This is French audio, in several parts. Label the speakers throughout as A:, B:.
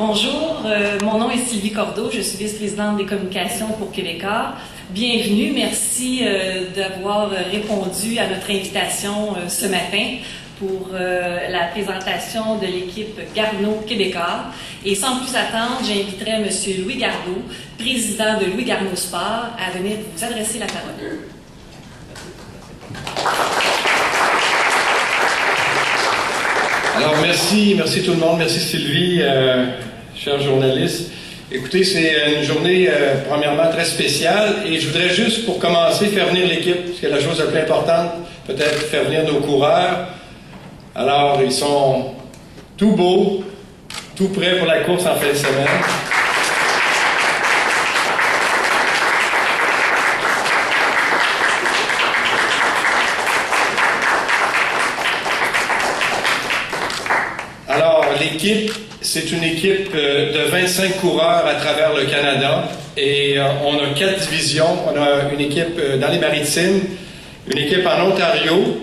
A: Bonjour, mon nom est Sylvie Cordeau, je suis vice-présidente des communications pour Québécois. Bienvenue, merci d'avoir répondu à notre invitation ce matin pour la présentation de l'équipe Garneau Québécois. Et sans plus attendre, j'inviterai M. Louis Garneau, président de Louis Garneau Sport, à venir vous adresser la parole.
B: Alors, merci tout le monde, merci Sylvie, chers journalistes. Écoutez, c'est une journée, premièrement, très spéciale, et je voudrais juste, pour commencer, faire venir l'équipe, parce que la chose la plus importante, peut-être faire venir nos coureurs. Alors, ils sont tout beaux, tout prêts pour la course en fin de semaine. Alors, l'équipe, c'est une équipe de 25 coureurs à travers le Canada et on a 4 divisions. On a une équipe dans les Maritimes, une équipe en Ontario,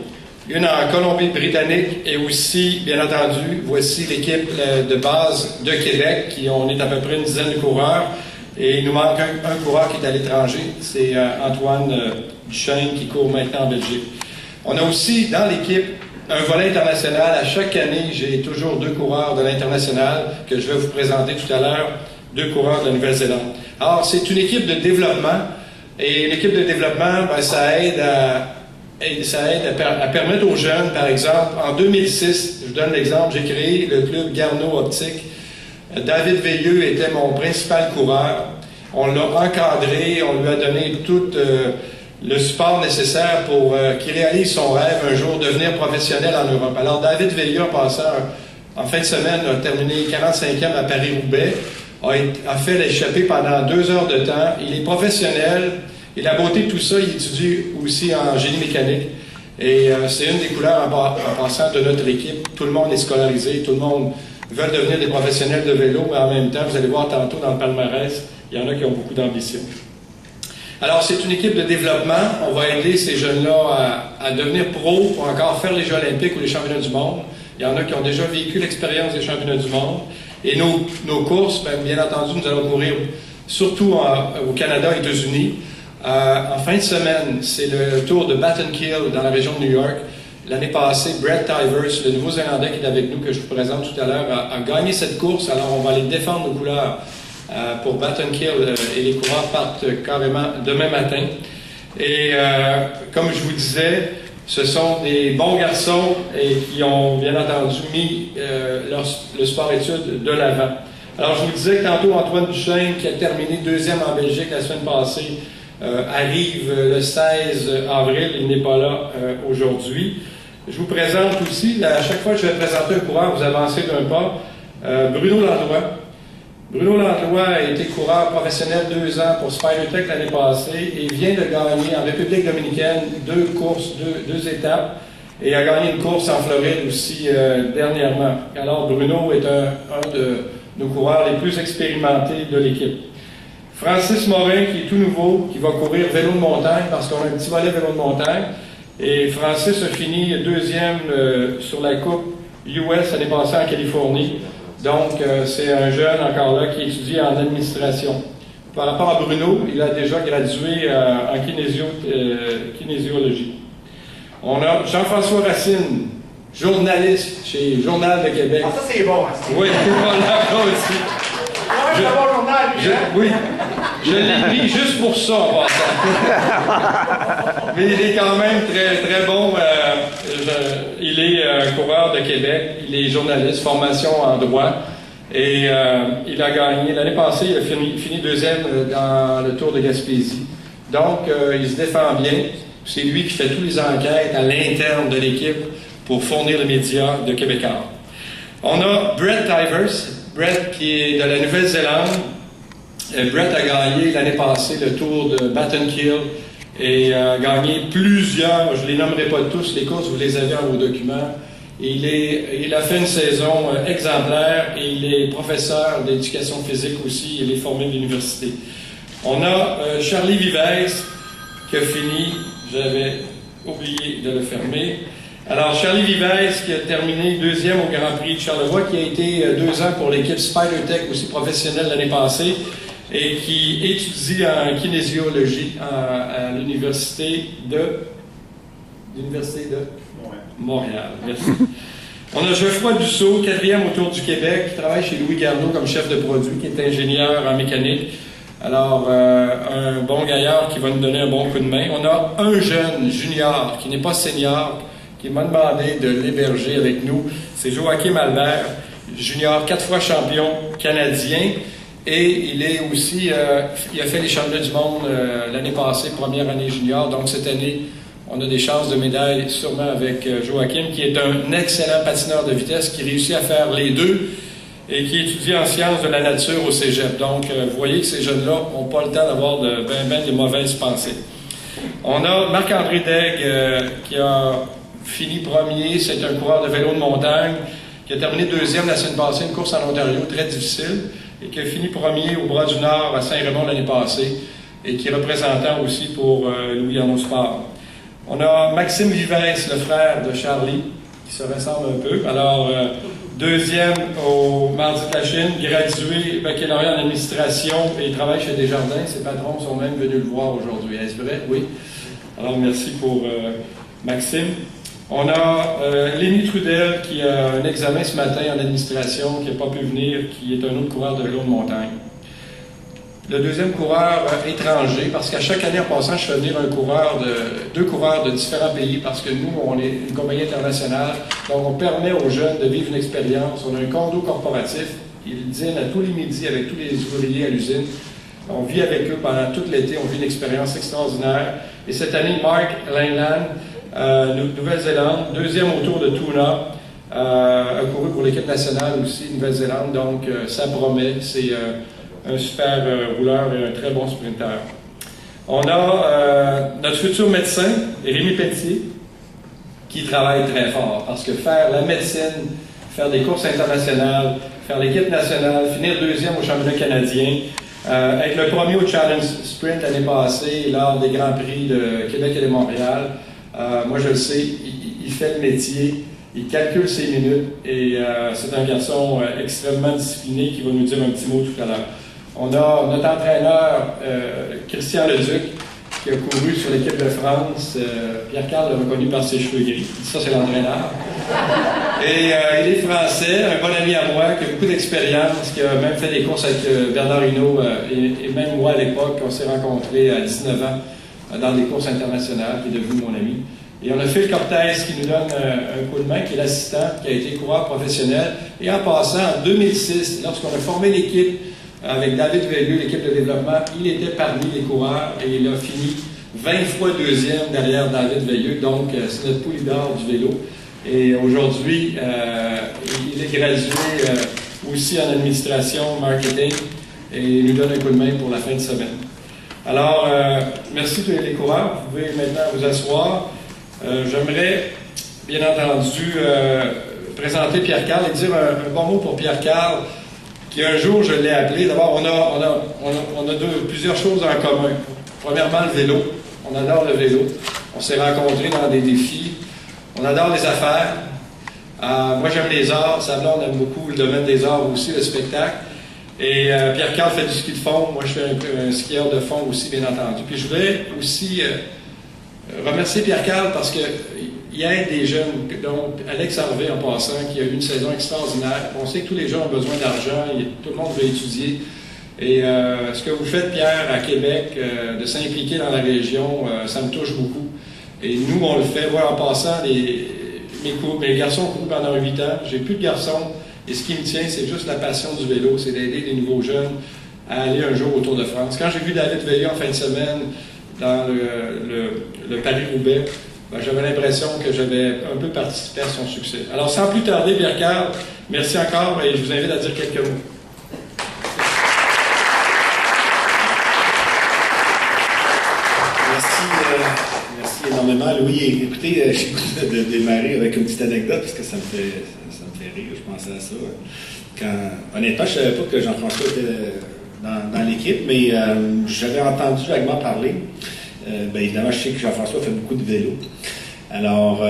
B: une en Colombie-Britannique et aussi, bien entendu, voici l'équipe de base de Québec, on est à peu près une dizaine de coureurs et il nous manque un coureur qui est à l'étranger, c'est Antoine Duchesne qui court maintenant en Belgique. On a aussi dans l'équipe un volet international. À chaque année, j'ai toujours 2 coureurs de l'international que je vais vous présenter tout à l'heure, 2 coureurs de la Nouvelle-Zélande. Alors, c'est une équipe de développement, et une équipe de développement, ça aide à permettre aux jeunes, par exemple, en 2006, je vous donne l'exemple, j'ai créé le club Garneau Optique. David Veilleux était mon principal coureur. On l'a encadré, on lui a donné toute le support nécessaire pour qu'il réalise son rêve un jour, devenir professionnel en Europe. Alors, David Veilleux, en fin de semaine, a terminé 45e à Paris-Roubaix, a fait l'échappée pendant 2 heures de temps. Il est professionnel, et la beauté de tout ça, il étudie aussi en génie mécanique. Et c'est une des couleurs en passant de notre équipe. Tout le monde est scolarisé, tout le monde veut devenir des professionnels de vélo, mais en même temps, vous allez voir tantôt dans le palmarès, il y en a qui ont beaucoup d'ambition. Alors, c'est une équipe de développement. On va aider ces jeunes-là à devenir pros pour encore faire les Jeux olympiques ou les championnats du monde. Il y en a qui ont déjà vécu l'expérience des championnats du monde. Et nos courses, bien entendu, nous allons courir surtout au Canada et aux États-Unis. En fin de semaine, c'est le tour de Battenkill dans la région de New York. L'année passée, Brett Tivers, le Nouveau-Zélandais qui est avec nous, que je vous présente tout à l'heure, a gagné cette course. Alors, on va aller défendre nos couleurs pour Battenkill, et les coureurs partent carrément demain matin. Et comme je vous disais, ce sont des bons garçons et qui ont bien entendu mis le sport-études de l'avant. Alors je vous disais que tantôt Antoine Duchesne, qui a terminé 2e en Belgique la semaine passée, arrive le 16 avril, il n'est pas là aujourd'hui. Je vous présente aussi, à chaque fois que je vais présenter un coureur, vous avancez d'un pas, Bruno Landrois. Bruno Landrois a été coureur professionnel 2 ans pour Spidertech l'année passée et vient de gagner en République dominicaine 2 courses, 2 étapes, et a gagné une course en Floride aussi dernièrement. Alors Bruno est un de nos coureurs les plus expérimentés de l'équipe. Francis Morin, qui est tout nouveau, qui va courir vélo de montagne parce qu'on a un petit volet vélo de montagne, et Francis a fini 2e sur la Coupe US l'année passée en Californie. Donc, c'est un jeune encore là qui étudie en administration. Par rapport à Bruno, il a déjà gradué en kinésiologie. On a Jean-François Racine, journaliste chez Journal de Québec.
C: Ah, ça c'est bon, hein?
B: Oui, on l'a aussi. Oui, je l'ai pris juste pour ça, en passant. Mais il est quand même très, très bon. Il est coureur de Québec, il est journaliste, formation en droit. Et il a gagné, l'année passée, il a fini 2e dans le Tour de Gaspésie. Donc, il se défend bien. C'est lui qui fait toutes les enquêtes à l'interne de l'équipe pour fournir les médias de Québécois. On a Brett Tivers. Brett qui est de la Nouvelle-Zélande. Brett a gagné l'année passée le Tour de Battenkill et a gagné plusieurs, je ne les nommerai pas tous, les courses, vous les avez dans vos documents. Il a fait une saison exemplaire et il est professeur d'éducation physique aussi, il est formé de l'université. On a Charlie Vivès qui a fini, j'avais oublié de le fermer, Alors, Charlie Vivès, qui a terminé deuxième au Grand Prix de Charlevoix, qui a été 2 ans pour l'équipe Spider-Tech, aussi professionnelle l'année passée, et qui étudie en kinésiologie à l'Université de Montréal. Merci. On a Geoffroy Dussault, 4e autour du Québec, qui travaille chez Louis Garneau comme chef de produit, qui est ingénieur en mécanique. Alors, un bon gaillard qui va nous donner un bon coup de main. On a un jeune junior qui n'est pas senior, qui m'a demandé de l'héberger avec nous. C'est Joachim Albert, junior 4 fois champion canadien. Et il est aussi, il a fait les championnats du monde l'année passée, première année junior. Donc cette année, on a des chances de médaille sûrement avec Joachim, qui est un excellent patineur de vitesse, qui réussit à faire les deux et qui étudie en sciences de la nature au cégep. Donc vous voyez que ces jeunes-là n'ont pas le temps d'avoir de mauvaises pensées. On a Marc-André Daigle qui a fini premier. C'est un coureur de vélo de montagne qui a terminé 2e la semaine passée, une course en Ontario très difficile, et qui a fini premier au Bras du Nord à Saint-Raymond l'année passée, et qui est représentant aussi pour Louis Garneau Sport. On a Maxime Vivès, le frère de Charlie, qui se ressemble un peu. Alors, 2e au Mardi de la Chine, gradué baccalauréat en administration et travaille chez Desjardins. Ses patrons sont même venus le voir aujourd'hui. Est-ce vrai? Oui. Alors, merci pour Maxime. On a Lénie Trudel qui a un examen ce matin en administration, qui n'a pas pu venir, qui est un autre coureur de vélo de montagne. Le deuxième coureur étranger, parce qu'à chaque année en passant, je fais venir deux coureurs de différents pays, parce que nous, on est une compagnie internationale, donc on permet aux jeunes de vivre une expérience. On a un condo corporatif, ils dînent à tous les midis avec tous les ouvriers à l'usine. On vit avec eux pendant tout l'été, on vit une expérience extraordinaire. Et cette année, Mark Langland, Nouvelle-Zélande, 2e au Tour de Tuna, a couru pour l'équipe nationale aussi, Nouvelle-Zélande, donc ça promet, c'est un super rouleur et un très bon sprinter. On a notre futur médecin, Rémi Pelletier, qui travaille très fort, parce que faire la médecine, faire des courses internationales, faire l'équipe nationale, finir 2e au championnat canadien, être le premier au Challenge Sprint l'année passée, lors des Grands Prix de Québec et de Montréal, moi je le sais, il fait le métier, il calcule ses minutes et c'est un garçon extrêmement discipliné qui va nous dire un petit mot tout à l'heure. On a notre entraîneur Christian Leduc qui a couru sur l'équipe de France. Pierre-Carl l'a reconnu par ses cheveux gris. Ça, c'est l'entraîneur. Et il est français, un bon ami à moi qui a beaucoup d'expérience, qui a même fait des courses avec Bernard Hinault et même moi à l'époque. On s'est rencontrés à 19 ans dans des courses internationales, qui est devenu mon ami. Et on a Phil Cortez qui nous donne un coup de main, qui est l'assistant, qui a été coureur professionnel. Et en passant, en 2006, lorsqu'on a formé l'équipe avec David Veilleux, l'équipe de développement, il était parmi les coureurs et il a fini 20 fois 2e derrière David Veilleux. Donc, c'est notre poulie d'or du vélo. Et aujourd'hui, il est gradué aussi en administration, marketing, et il nous donne un coup de main pour la fin de semaine. Alors, merci tous les coureurs. Vous pouvez maintenant vous asseoir. J'aimerais, bien entendu, présenter Pierre-Carl et dire un bon mot pour Pierre-Carl, qui un jour, je l'ai appelé. D'abord, on a plusieurs choses en commun. Premièrement, le vélo. On adore le vélo. On s'est rencontrés dans des défis. On adore les affaires. Moi, j'aime les arts. Sablon, on aime beaucoup le domaine des arts aussi, le spectacle. Et Pierre-Carl fait du ski de fond. Moi, je fais un skieur de fond aussi, bien entendu. Puis je voudrais aussi remercier Pierre-Carl parce qu'il aide des jeunes. Donc, Alex Harvey, en passant, qui a eu une saison extraordinaire. On sait que tous les gens ont besoin d'argent. Tout le monde veut étudier. Et ce que vous faites, Pierre, à Québec, de s'impliquer dans la région, ça me touche beaucoup. Et nous, on le fait. Moi, en passant, mes garçons ont couru pendant 8 ans. J'ai plus de garçons. Et ce qui me tient, c'est juste la passion du vélo. C'est d'aider les nouveaux jeunes à aller un jour au Tour de France. Quand j'ai vu David Veilleux en fin de semaine dans le Paris-Roubaix, j'avais l'impression que j'avais un peu participé à son succès. Alors, sans plus tarder, Pierre-Carl, merci encore et je vous invite à dire quelques mots.
C: Merci énormément, Louis. Écoutez, j'ai goût de démarrer avec une petite anecdote parce que ça me fait rire, je pensais à ça. Honnêtement, je ne savais pas que Jean-François était dans l'équipe, mais j'avais entendu vaguement parler. Évidemment, je sais que Jean-François fait beaucoup de vélo. Alors,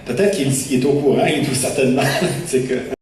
C: peut-être qu'il est au courant, il doit certainement, c'est que